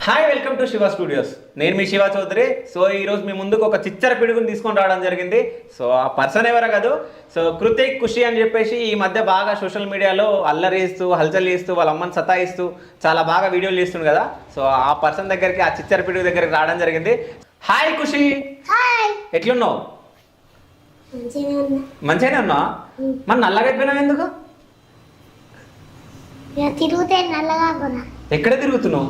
Hi welcome to Shiva studios. నేను మీ Shiva Chowdary. So ఈరోజు మీ ముందుకు ఒక చిచ్చర పిడుగుని తీసుకొని రావడం జరిగింది. సో ఆ పర్సన్ ఎవరో కాదు, సో కృతిక్ ఖుషి అని చెప్పేసి ఈ మధ్య బాగా సోషల్ మీడియాలో అల్లరి చేస్తూ హల్చల్ చేస్తూ వాళ్ళ అమ్మని సతాయిస్తూ చాలా బాగా వీడియోలు చేస్తుంది కదా. సో ఆ పర్సన్ దగ్గరికి, ఆ చిచ్చర పిడుగు దగ్గరికి రావడం జరిగింది. హాయ్ ఖుషి, ఎట్లున్నావు? మంచిగానే ఉన్నా. మరి నల్లగా అయిపోయినావు ఎందుకు? తిరుగుతే నల్లగా కూడా. ఎక్కడ తిరుగుతున్నావు?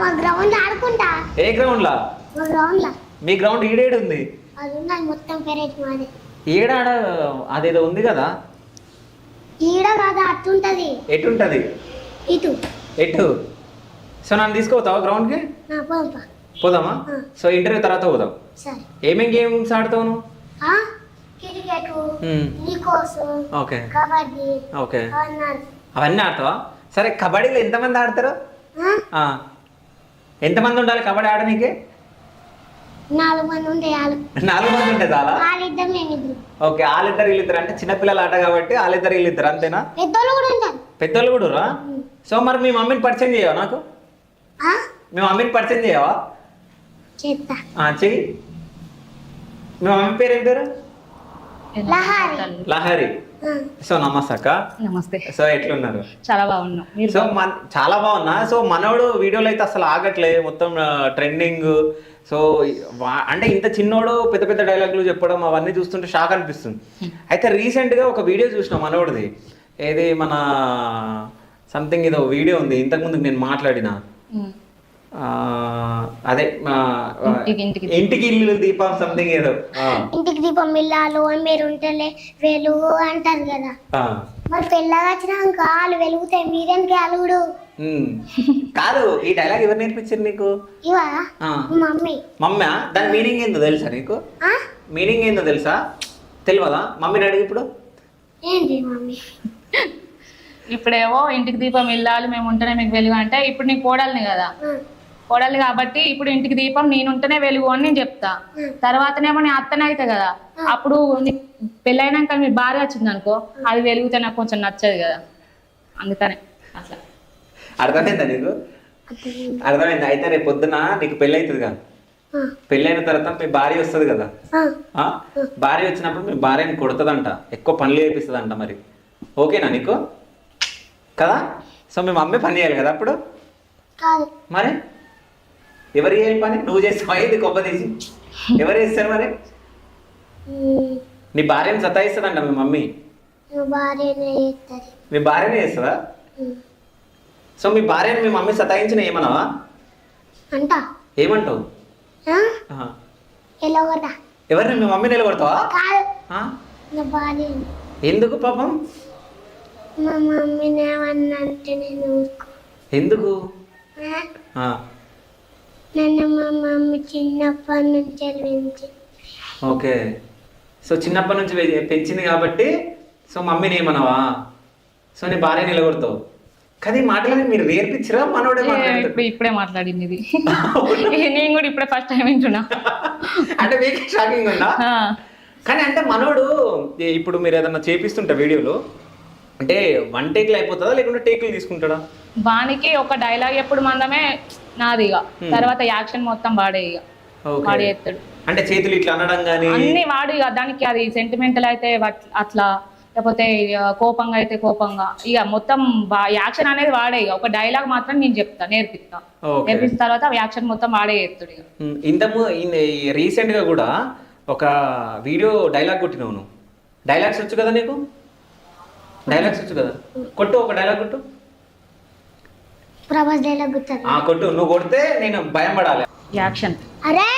మా గ్రౌండ్ ఆడుకుంటా. ఏ గ్రౌండ్ లా? మా గ్రౌండ్ లా. మీ గ్రౌండ్ ఈడేడు ఉంది? అది ఉన్నది మొత్తం పెరట్ మాది. ఏడాడ అదేదో ఉంది కదా. ఈడ కాదు, అట్టుంటది. ఎటుంటది? ఇటు. ఎటు? సో నన్ను తీసుకుపోతావా గ్రౌండ్కి? పోదాంపా. పోదామా? సో ఇంటర్వ్యూ తర్వాత పోదాం. సరే. ఏమేం గేమ్స్ ఆడతావు నువ్వు? క్రికెట్, నీకోస్, ఓకే కబడ్డీ, ఓకే, అవన్నీ ఆడతావా? సరే, కబడ్డీలో ఎంతమంది ఆడతారు? ఎంతమంది ఉండాలి కబడ్డీ ఆడనీకి? 4 మంది ఉంటే 4 మంది ఉంటే చాలా? వాళ్ళిద్దరు మేమిద్దరు. ఓకే, వాళ్ళిద్దరు వీళ్ళిద్దరు అంటే చిన్నపిల్లలు ఆట కాబట్టి వాళ్ళిద్దరు వీళ్ళిద్దరు అంతేనా? పెద్దోళ్ళు కూడా ఉంటారు. పెద్దోళ్ళు కూడా? సో మరి మీ మమ్మీని పరిచయం చేయవా నాకు? మీ మమ్మీని పరిచయం చేయవా? చేస్తా. చెయ్యి. మీ మమ్మీ పేరు ఏం పేరు? లహరి. సో నమస్తే అక్క. నమస్తే. సో ఎట్లున్నారు? చాలా బాగున్నాం. సో చాలా బాగున్నా. సో మనోడు వీడియోలో అయితే అసలు ఆగట్లే, మొత్తం ట్రెండింగ్. సో అంటే ఇంత చిన్నోడు పెద్ద పెద్ద డైలాగులు చెప్పడం అవన్నీ చూస్తుంటే షాక్ అనిపిస్తుంది. అయితే రీసెంట్గా ఒక వీడియో చూసిన మనోడిది. ఏది మన సంథింగ్ ఏదో వీడియో ఉంది, ఇంతకుముందు నేను మాట్లాడిన అదే ఇంటికి ఇల్లు దీపం సంథింగ్ ఏదో. ఇంటికి దీపం ఇల్లాలు మీరు ఉంటలే వెలుగు అంటారు కదా. మరి పెళ్ళగా వచ్చినాక వాళ్ళు వెలుగుతాయి, మీరేంటి అలుగుడు? కాదు, ఈ డైలాగ్ ఎవరు నేర్పించారు నీకు? ఇవా మమ్మీ. మమ్మీ? దాని మీనింగ్ ఏందో తెలుసా నీకు? మీనింగ్ ఏందో తెలుసా? తెలియదా? మమ్మీని అడిగి ఇప్పుడు. ఏంటి మమ్మీ? ఇప్పుడేమో ఇంటికి దీపం ఇల్లాలి మేము ఉంటేనే మీకు వెలుగు అంటే, ఇప్పుడు నీకు కోడల్ని కదా, కోడలు కాబట్టి ఇప్పుడు ఇంటికి దీపం నేనుంటేనే వెలుగు అని నేను చెప్తా. తర్వాతనేమో నేను అత్తనే అవుతా కదా, అప్పుడు పెళ్ళైనాక మీ భార్య వచ్చింది అనుకో, అది వెలుగుతే నాకు కొంచెం నచ్చదు కదా, అందుకనే అట్లా. అర్థమైందా నీకు? అర్థమైంది. అయితే రేపు పొద్దున నీకు పెళ్ళి అవుతుంది కదా, పెళ్ళైన తర్వాత మీ భార్య వస్తుంది కదా, భార్య వచ్చినప్పుడు మీ భార్యని కొడుతుందంట, ఎక్కువ పనులు చేపిస్తుందంట. మరి ఓకేనా నీకు కదా? సో మీ మమ్మీ పని చేయాలి కదా అప్పుడు. మరి ఎవరు చేయాలి పని? నువ్వు చేస్తావా? ఇది గొప్ప తీసి ఎవరు చేస్తారు మరి? నీ భార్యని సతాయిస్తుందంట మీ మమ్మీ. మీ భార్యనే చేస్తుందా? సో మీ భార్యని మీ మమ్మీ సతాయించిన ఏమన్నావా? ఏమంటావు? ఎవరిని? మీ మమ్మీని నిలబడతావా? ఎందుకు పాపం? ఎందుకు? నన్ను మా మమ్మీ చిన్నప్పటి నుంచి. ఓకే, సో చిన్నప్పటి నుంచి పెంచింది కాబట్టి సో మమ్మీని ఏమన్నావా? సో నీ భార్య నిలబడతావు కదా. ఈ మాటలని మీరు నేర్పించరా? మనోడే ఇప్పుడే మాట్లాడింది ఇది. నేను కూడా ఇప్పుడే ఫస్ట్ టైం వింటున్నా. అంటే మీకు షాకింగ్ ఉందా? కానీ అంటే మనోడు ఇప్పుడు మీరు ఏదన్నా చేపిస్తుంటా వీడియోలో అంటే 1 టేక్లు అయిపోతుందా లేకుంటే టేక్లు తీసుకుంటాడా? వానికి ఒక డైలాగ్ ఎప్పుడు మందమే నాది, ఇక తర్వాత యాక్షన్ మొత్తం వాడే, ఇక వాడే ఎత్తాడు. అంటే చేతులు ఇట్లా అనడం కానీ అన్ని వాడు, ఇక దానికి అది సెంటిమెంటల్ అయితే అట్లా, లేకపోతే కోపంగా అయితే కోపంగా, ఇక మొత్తం యాక్షన్ అనేది వాడే. ఇక ఒక డైలాగ్ మాత్రం నేను చెప్తా, నేర్పిస్తా, నేర్పించిన తర్వాత యాక్షన్ మొత్తం వాడే ఎత్తాడు. ఇక ఇంతకు రీసెంట్ గా కూడా ఒక వీడియో డైలాగ్ కొట్టినావు నువ్వు. డైలాగ్స్ వచ్చు కదా నీకు? డైలాగ్స్ వచ్చు కదా, కొట్టు, ఒక డైలాగ్ కొట్టు. కొట్టు, నువ్వు కొడితే నేను భయం పడాలి. యాక్షన్. అరే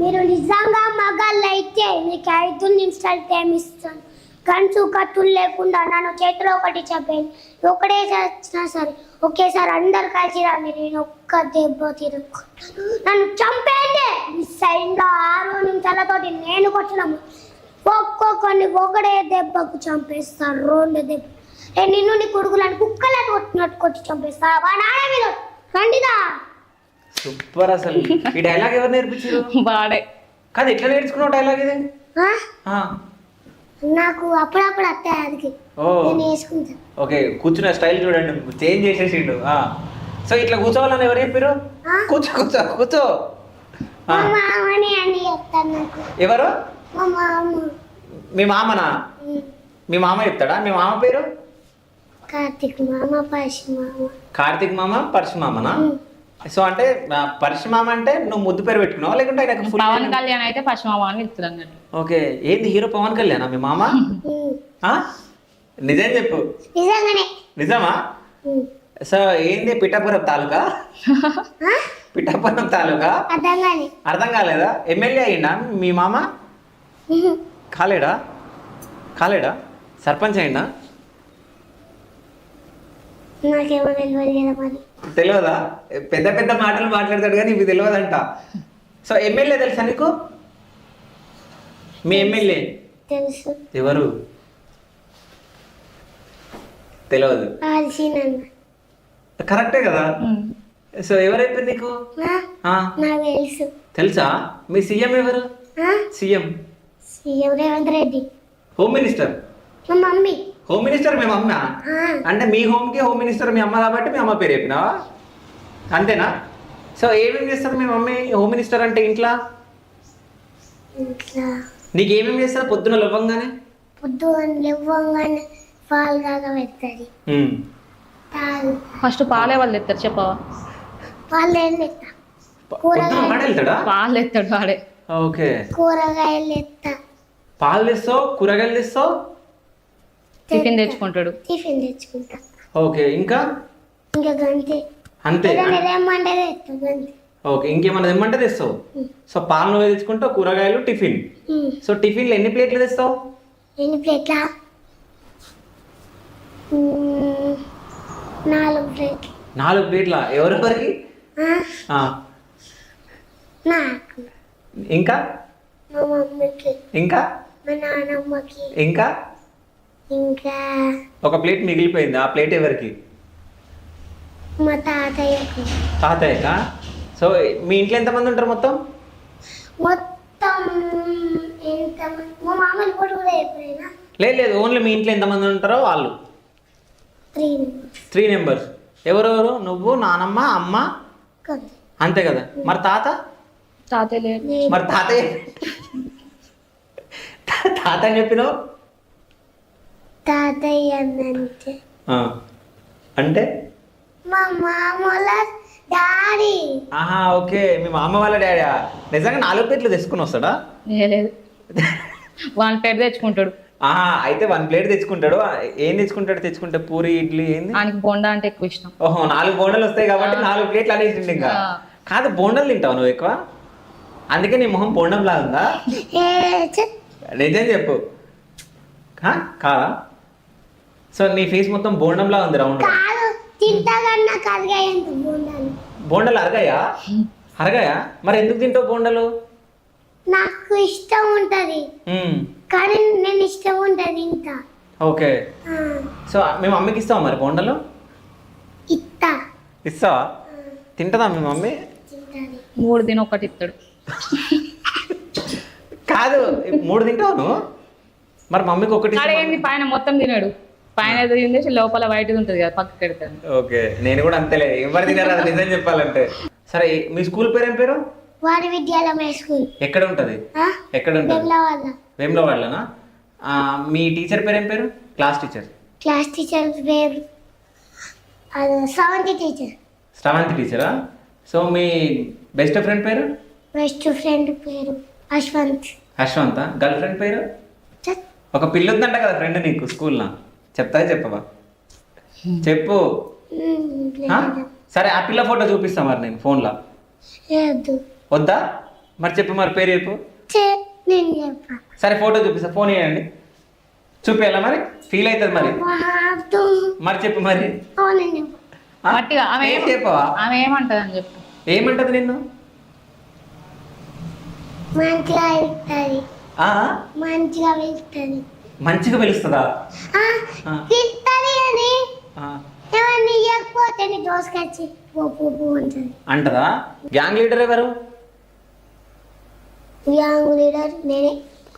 మీరు నిజంగా మగాళ్ళు అయితే మీకు 5 నిమిషాలు టైం ఇస్తాను. కంచు కత్తులు లేకుండా నన్ను చేతిలో ఒకటి చెప్పాను, ఒకటే వచ్చినా సరే ఒకేసారి అందరు కలిసి రాని, నేను ఒక్క దెబ్బ తిరుగుకుంటాను, నన్ను చంపేయండి. మిస్ అయిందా 6 నిమిషాలతోటి నేను కొట్టినాము, ఒక్కొక్కరిని ఒకటే దెబ్బకు చంపేస్తాను. 2 దెబ్బ నిన్ను నీ కొడుకులను కుక్కలా కొట్టినట్టు కొట్టి చంపేస్తా. రండిదా. సూపర్. అసలు ఈ డైలాగ్ ఎవరు నేర్పించారు? వాడే. కాదు, ఎట్లా నేర్చుకున్నావు డైలాగ్ ఇది? నాకు అప్పుడప్పుడు అత్తాయి, అది నేను వేసుకుంటాను. ఓకే, కూర్చున్న స్టైల్ చూడండి, చేంజ్ చేసేసిండు. సో ఇట్లా కూర్చోవాలని ఎవరు చెప్పారు? కూర్చో కూర్చో కూర్చో. మా మామని అని చెప్తాను నాకు. ఎవరు? మా మామ. మీ మామనా? మీ మామ చెప్తాడా? మీ మామ పేరు? కార్తీక్ మామ, పరశు మామ. కార్తీక్ మామ, పరశు మామనా? సో అంటే పరశు మామ అంటే నువ్వు ముద్దు పేరు పెట్టుకున్నావా లేకుంటే ఆయనకు full పవన్ name? కళ్యాణ్ అయితే పశ్చిమ అని ఇస్తుంది అన్నట్టు. ఓకే, ఏంది హీరో పవన్ కళ్యాణా మీ మామ? ఆ? నిజం చెప్పు. నిజంగానే. నిజమా? సో ఏంది పిఠాపురం తాలూకా? పిఠాపురం తాలూకా? అర్థంగానే. అర్థం కాలేదా? ఎమ్మెల్యే అయ్యిండా మీ మామ? కాలేడా? కాలేడా? సర్పంచ్ అయ్యిండా? నాకేమో తెలియదు కదా మరి. తెలియదా? పెద్ద పెద్ద మాటలు మాట్లాడతాడు కానీ ఇవి తెలియదంట. సో ఎమ్మెల్యే తెలుసా నీకు? మీ ఎమ్మెల్యే తెలుసు. ఎవరు? తెలియదు. ఆల్సీనన్న. కరెక్టే కదా. సో ఎవరైపోయింది నీకు? ఆ, నాకు తెలుసు. తెలుసా? మీ సీఎం ఎవరు? CM CM Revanth Reddy. Home minister. మా మమ్మీ. హోమ్ మినిస్టర్ మీ అమ్మ? అంటే మీ హోమ్కి హోమ్ మినిస్టర్ మీ అమ్మ కాబట్టి మీ అమ్మ పేరు చెప్పినావా? అంతేనా? సో ఏమేమి చేస్తారు మీ మమ్మీ హోమ్ మినిస్టర్ అంటే ఇంట్లో? ఇంట్లో నీకు ఏమేమి చేస్తారు పొద్దున లేవగానే? పొద్దున్న లేవగానే పాలు దాకా పెడతారు. తాగు. ఫస్ట్ పాలే వాళ్ళు ఎత్తారు చెప్పవా? పాలు ఏం తెస్తా. పొద్దున వాడు వెళ్తాడా? పాలు ఎత్తాడు వాడే. ఓకే. కూరగాయలు తెస్తా. పాలు తెస్తావు, కూరగాయలు తెస్తావు, టిఫిన్ తెచ్చుకుంటాడు. టిఫిన్ తెచ్చుకుంటా. ఓకే. ఇంకా ఇంకా గంతే. అంతే. ఏమంటే తెస్తా గంతే. ఓకే. ఇంకేమన్నా తెమ్మంటే తెస్తావు. సో పాలు నువ్వే తెచ్చుకుంటావు, కూరగాయలు, టిఫిన్. సో టిఫిన్లో ఎన్ని ప్లేట్లు తెస్తావు? ఎన్ని ప్లేట్లా? 4 ప్లేట్లు. 4 ప్లేట్ల? ఎవరెవరికి? నాకు, ఇంకా మా మమ్మీకి, ఇంకా మా నాన్నమ్మకి, ఇంకా ఇంకా ఒక ప్లేట్ మిగిలిపోయింది. ఆ ప్లేట్ ఎవరికి? మా తాతయ్యకు. తాతయ్యకా? సో మీ ఇంట్లో ఎంతమంది ఉంటారు మొత్తం? మొత్తం ఎంతమంది? మా మామూలు కూడా ఎప్పుడైనా లేదు, ఓన్లీ మీ ఇంట్లో ఎంతమంది ఉంటారో వాళ్ళు 3 నెంబర్స్. ఎవరెవరు? నువ్వు, నానమ్మ, అమ్మ, కదా. అంతే కదా. మరి తాతయ్య లేడు. మరి తాతయ్య తాత అని చెప్పినావు? తాతయ్య అంటే అంటే మా మామూల డాడీ. ఆహా, ఓకే. మీ మామ వాళ్ళ డాడీ నిజంగా 4 ప్లేట్లు తెచ్చుకుని వస్తాడా? లేదు, 1 ప్లేట్ తెచ్చుకుంటాడు. ఆహా, అయితే 1 ప్లేట్ తెచ్చుకుంటాడు. ఏం తెచ్చుకుంటే పూరి, ఇడ్లీ ఏంది? ఆయనకి బోండా అంటే ఎక్కువ ఇష్టం. ఓహో, 4 బోండాలు వస్తాయి కాబట్టి 4 ప్లేట్లు అనేసిండు. ఇంకా కాదు, బోండాలు తింటావు నువ్వు ఎక్కువ, అందుకే నీ మొహం బోండం లాగా ఉందా? నిజం చెప్పు. కాదా? సో నీ ఫేస్ మొత్తం బోండంలా ఉంది, రౌండ్. కాదు, తింటాగన్నా కరిగాయంత బోండాలు. బోండాలు అరగాయా? మరి ఎందుకు తింటావు బోండాలు? నాకు ఇష్టం ఉంటది, కానీ నేను ఇష్టం ఉంటది ఇంకా. ఓకే. సో మీ మమ్మీకి ఇస్తావా మరి బోండాలు? ఇస్తావా? తింటదా మీ మమ్మీ? 3 తిని 1 ఇస్తాడు. కాదు, 3 తింటావు నువ్వు? మరి మమ్మీకి 1 ఏంది పైన మొత్తం తినాడు. పైన తినేసి లోపల వైట్ ఉంటుంది కదా, పక్కకి పెడతాను. ఓకే, నేను కూడా అంతేలే. ఎవరు తినారు అది నిజం చెప్పాలంటే. సరే, మీ స్కూల్ పేరు ఏం పేరు? వారి విద్యాలయ స్కూల్. ఎక్కడ ఉంటది? వేములవాడలోనా? మీ టీచర్ పేరు ఏం పేరు? క్లాస్ టీచర్ పేరు శ్రవంతి టీచరా? సో మీ బెస్ట్ ఫ్రెండ్ పేరు? అశ్వంత్. గర్ల్ ఫ్రెండ్ పేరు? ఒక పిల్ల ఉందంట కదా ఫ్రెండ్ నీకు స్కూల్లో, చెప్పవా? చెప్పు. సరే, ఆ పిల్ల ఫోటో చూపిస్తా మరి నేను ఫోన్లో. వద్దా? మరి చెప్పు, మరి పేరు చెప్పు. సరే, ఫోటో చూపిస్తా, ఫోన్ ఇవ్వండి. చూపించాలా మరి? ఫీల్ అవుతుంది మరి. మరి చెప్పు మరి. చెప్పవా? ఆమె ఏమంటది అని చెప్పు. ఏమంటది నిన్ను? మంచిగా పిలుస్తుందా? అంటదా? గ్యాంగ్ లీడర్ ఎవరు? నేనే.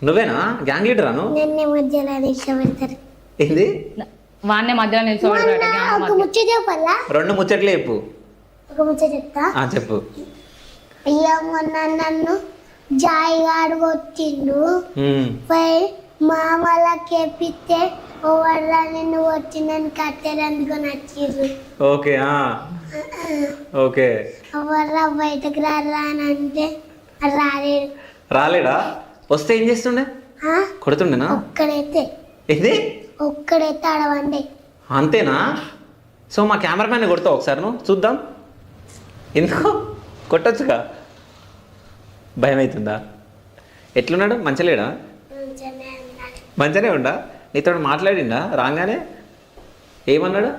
నువ్వేనా గ్యాంగ్ లీడరా? నిన్నే మధ్యలో నిల్చోబెడతారు. ఏంది? వాన్నే మధ్యలో నిల్చోబెడతాడు. 2 ముచ్చట్లు చెప్పు. ఒక ముచ్చట చెప్తా. చెప్పు. అయ్యా మొన్న నన్ను జాయిగాడు కొట్టిండు. పోయి మామలకి ఎప్పితే ఓవర్రా నిన్ను వచ్చిందని కట్టెలు అందుకొని వచ్చిర్రు. Okay okay. ఓవర్రా బయటకు రారా అని అంటే రాలేడు. రాలేడా? వస్తే ఏం చేస్తుండే? కొడుతుండేనా? ఒక్కడైతే ఇది ఒక్కడైతే ఆడవండి. అంతేనా? సో మా కెమెరామ్యాన్ని కొడతావు ఒకసారి, నువ్వు చూద్దాం. ఎందుకు కొట్టచ్చుగా? భయం అవుతుందా? ఎట్లున్నాడు? మంచిలేడా? మంచిగానే ఉండా? నీతో మాట్లాడిండా రాగానే? ఏమన్నాడు?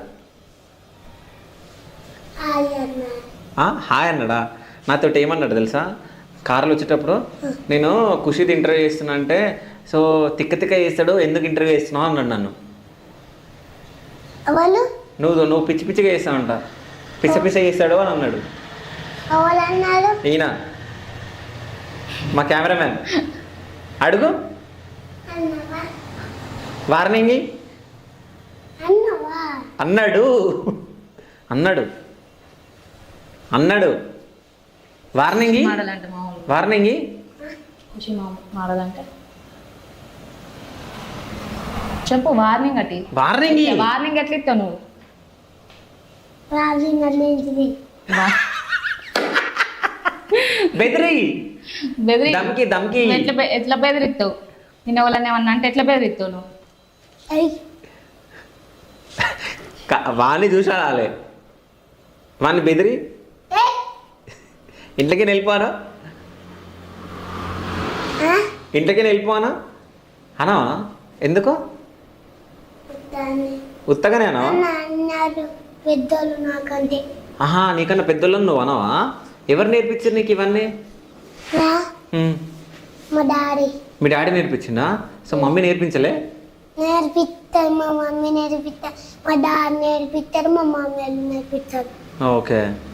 హాయ్ అన్నాడా? నాతో ఏమన్నాడు తెలుసా? కార్లో వచ్చేటప్పుడు నేను ఖుషిది ఇంటర్వ్యూ చేస్తున్నా అంటే, సో తిక్క చేస్తాడు, ఎందుకు ఇంటర్వ్యూ చేస్తున్నావు అన్నాడు నన్ను. నువ్వు పిచ్చి పిచ్చిగా చేస్తావంట, పిచ్చ చేస్తాడు అని అన్నాడు. ఈయన మా కెమెరామ్యాన్. అడుగు. వార్నింగ్ అన్నాడు అన్నాడు అన్నాడు వార్నింగ్ వార్నింగ్ చెప్పు. వార్నింగ్ అట్టి వార్నింగ్ వార్నింగ్ ఎట్లా ఇస్తావు నువ్వు? బెదిరి బెదిరి దమ్కి దమ్కి ఎట్లా బెదిరిస్తావు? నిన్న వాళ్ళని ఏమన్నా అంటే ఎట్లా బెదిరిస్తావు నువ్వు? వాణ్ణి చూసాడాలే, వాణ్ణి బెదిరి ఇంట్లోకి వెళ్ళిపోనా? ఇంట్లోకి వెళ్ళిపోనా అనవా? ఎందుకు? ఉత్తగానే అనవా? పెద్దోళ్ళు నాకంటే. నీకన్నా పెద్దోళ్ళని నువ్వు అనవా? ఎవరు నేర్పించారు నీకు ఇవన్నీ? మా డాడీ. మీ డాడీ నేర్పించిందా? సో మమ్మీ నేర్పించలే? నేర్పిస్తారు, మా మమ్మీ నేర్పిస్తారు, మా డాడీ నేర్పిస్తారు, మా మమ్మీ నేర్పిస్తారు. ఓకే.